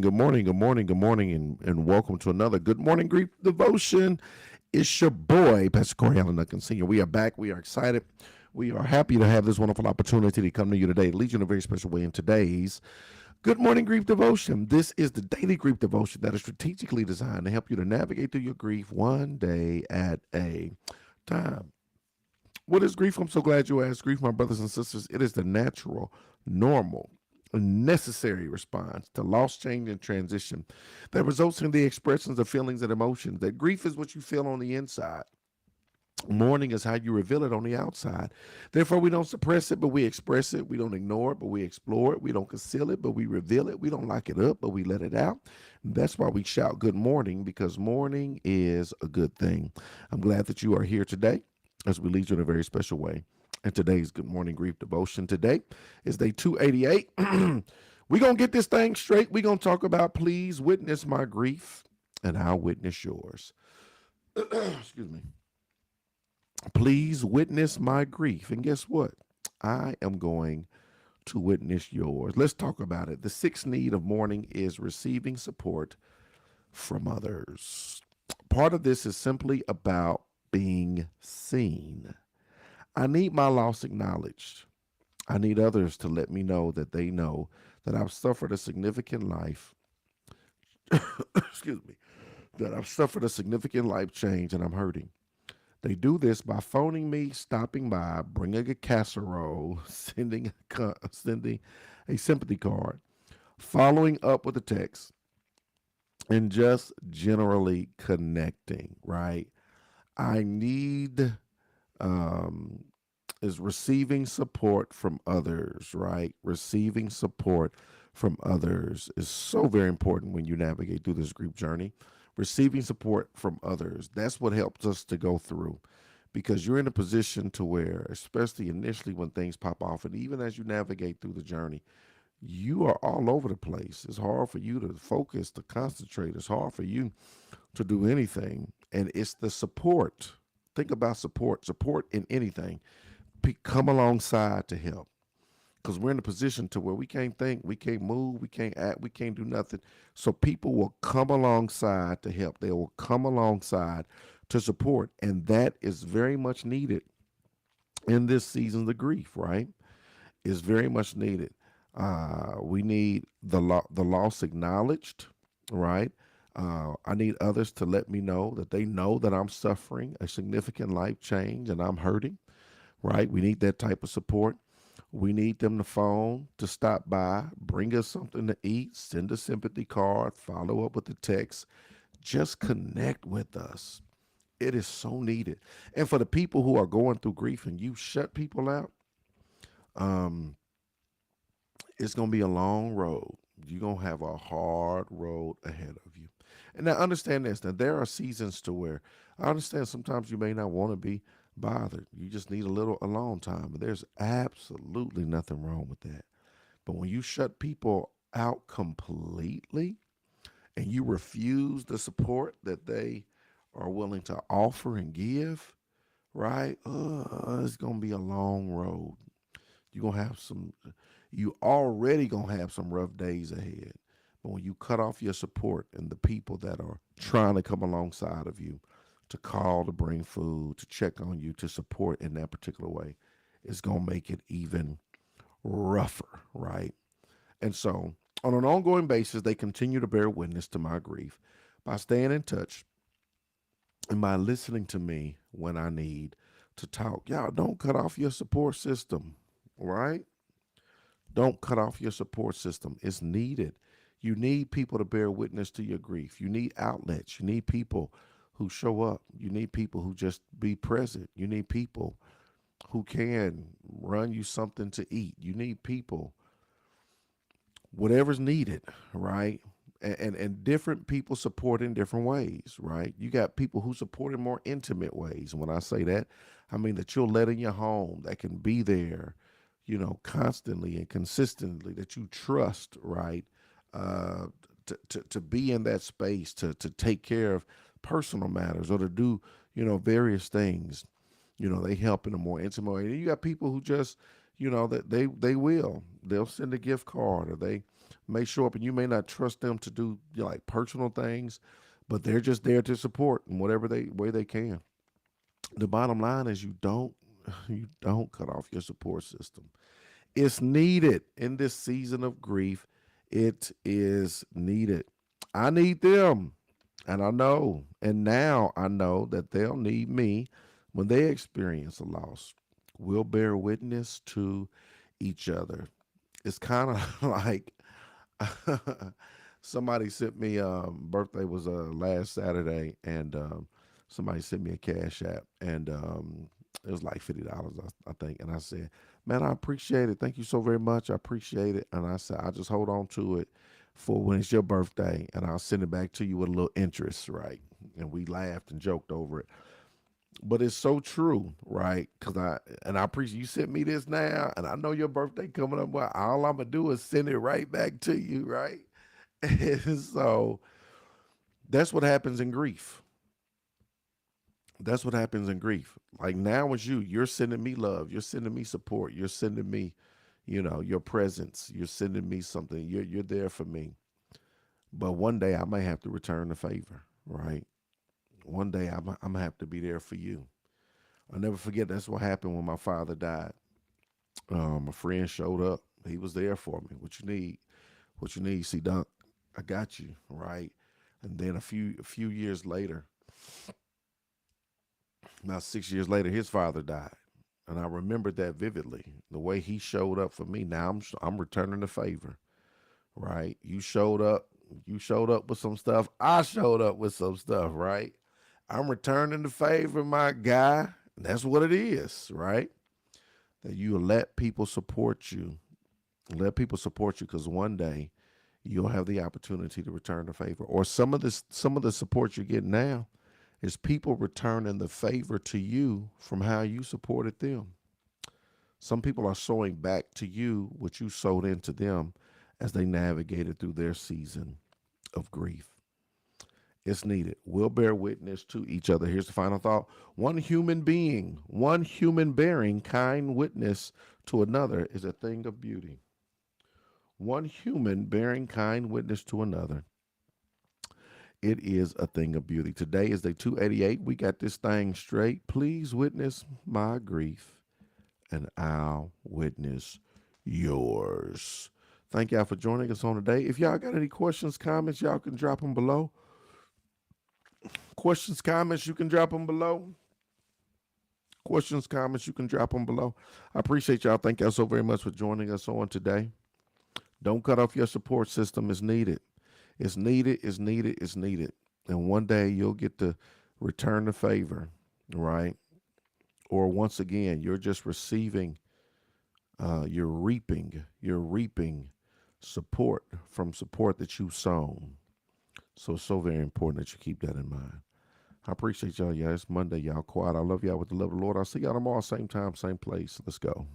good morning, good morning, good morning, and welcome to another Good Morning Grief Devotion. It's your boy, Pastor Corey Allen Duncan Sr. We are back. We are excited. We are happy to have this wonderful opportunity to come to you today, lead you in a very special way in today's Good Morning Grief Devotion. This is the daily grief devotion that is strategically designed to help you to navigate through your grief one day at a time. What is grief? I'm so glad you asked. Grief, my brothers and sisters, it is the natural, normal, necessary response to loss, change, and transition that results in the expressions of feelings and emotions. That grief is what you feel on the inside. Mourning is how you reveal it on the outside. Therefore, we don't suppress it, but we express it. We don't ignore it, but we explore it. We don't conceal it, but we reveal it. We don't lock it up, but we let it out. That's why we shout good morning, because mourning is a good thing. I'm glad that you are here today as we lead you in a very special way. And today's Good Morning Grief Devotion today is day 288. We're going to get this thing straight. We're going to talk about please witness my grief and I'll witness yours. Excuse me. Please witness my grief. And guess what? I am going to witness yours. Let's talk about it. The sixth need of mourning is receiving support from others. Part of this is simply about being seen. I need my loss acknowledged. I need others to let me know that they know that I've suffered a significant life. Excuse me. That I've suffered a significant life change and I'm hurting. They do this by phoning me, stopping by, bringing a casserole, sending a sympathy card, following up with a text, and just generally connecting, right? I need is receiving support from others, right? Receiving support from others is so very important when you navigate through this grief journey. Receiving support from others, that's what helps us to go through, because you're in a position to where, especially initially when things pop off, and even as you navigate through the journey, you are all over the place. It's hard for you to focus, to concentrate. It's hard for you to do anything. And it's the support. Think about support in anything. Come alongside to help. Because we're in a position to where we can't think, we can't move, we can't act, we can't do nothing. So people will come alongside to help. They will come alongside to support. And that is very much needed in this season of grief, right? Is very much needed. We need the loss acknowledged, right? I need others to let me know that they know that I'm suffering a significant life change and I'm hurting, right? We need that type of support. We need them to phone, to stop by, bring us something to eat, send a sympathy card, follow up with a text. Just connect with us. It is so needed. And for the people who are going through grief and you shut people out, um, it's going to be a long road. You're going to have a hard road ahead of you. And now understand this. Now, there are seasons to where I understand sometimes you may not want to be bothered. You just need a little alone time. But there's absolutely nothing wrong with that. But when you shut people out completely and you refuse the support that they are willing to offer and give, right? It's going to be a long road. You're going to have some, you already going to have some rough days ahead. But when you cut off your support and the people that are trying to come alongside of you, to call, to bring food, to check on you, to support in that particular way, it's going to make it even rougher, right? And so, on an ongoing basis, they continue to bear witness to my grief by staying in touch and by listening to me when I need to talk. Y'all, don't cut off your support system, right? Don't cut off your support system. It's needed. You need people to bear witness to your grief. You need outlets. You need people who show up. You need people who just be present. You need people who can run you something to eat. You need people, whatever's needed, right? And different people support in different ways, right? You got people who support in more intimate ways. And when I say that, I mean that you'll let in your home, that can be there, constantly and consistently, that you trust, right? Uh, to be in that space, to take care of personal matters or to do, various things. They help in a more intimate way. And you got people who just, that they will. They'll send a gift card, or they may show up, and you may not trust them to do like personal things, but they're just there to support in whatever way they can. The bottom line is you don't cut off your support system. It's needed in this season of grief. It is needed. I need them. And I know, and now I know that they'll need me when they experience a loss. We'll bear witness to each other. It's kind of like somebody sent me birthday was last Saturday, and somebody sent me a cash app, and it was like $50, I think. And I said, man, I appreciate it, thank you so very much, I appreciate it. And I said, I just hold on to it for when it's your birthday, and I'll send it back to you with a little interest, right? And we laughed and joked over it, but it's so true, right? Because I appreciate you sent me this now, and I know your birthday coming up. Well, all I'm gonna do is send it right back to you, right? And so that's what happens in grief. That's what happens in grief. Like now, it's you're sending me love, you're sending me support, you're sending me, your presence, you're sending me something. You're there for me. But one day I may have to return the favor, right? One day I'm gonna have to be there for you. I'll never forget. That's what happened when my father died. A friend showed up. He was there for me. What you need? What you need? See, Dunk, I got you, right? And then a few years later, about 6 years later, his father died, and I remembered that vividly. The way he showed up for me. Now I'm returning the favor, right? You showed up. You showed up with some stuff. I showed up with some stuff, right? I'm returning the favor, my guy. That's what it is, right? That you let people support you. Let people support you, because one day you'll have the opportunity to return the favor. Or some of the support you get now is people returning the favor to you from how you supported them. Some people are sowing back to you what you sowed into them as they navigated through their season of grief. It's needed. We'll bear witness to each other. Here's the final thought. One human bearing kind witness to another is a thing of beauty. One human bearing kind witness to another, it is a thing of beauty. Today is day 288. We got this thing straight. Please witness my grief, and I'll witness yours. Thank y'all for joining us on today. If y'all got any questions, comments, y'all can drop them below. Questions, comments, you can drop them below. Questions, comments, you can drop them below. I appreciate y'all. Thank y'all so very much for joining us on today. Don't cut off your support system. It's needed. It's needed. It's needed. It's needed. And one day you'll get to return the favor, right? Or once again, you're just receiving, you're reaping support from support that you've sown. So it's so very important that you keep that in mind. I appreciate y'all. Yeah, it's Monday. Y'all quiet. I love y'all with the love of the Lord. I'll see y'all tomorrow, same time, same place. Let's go.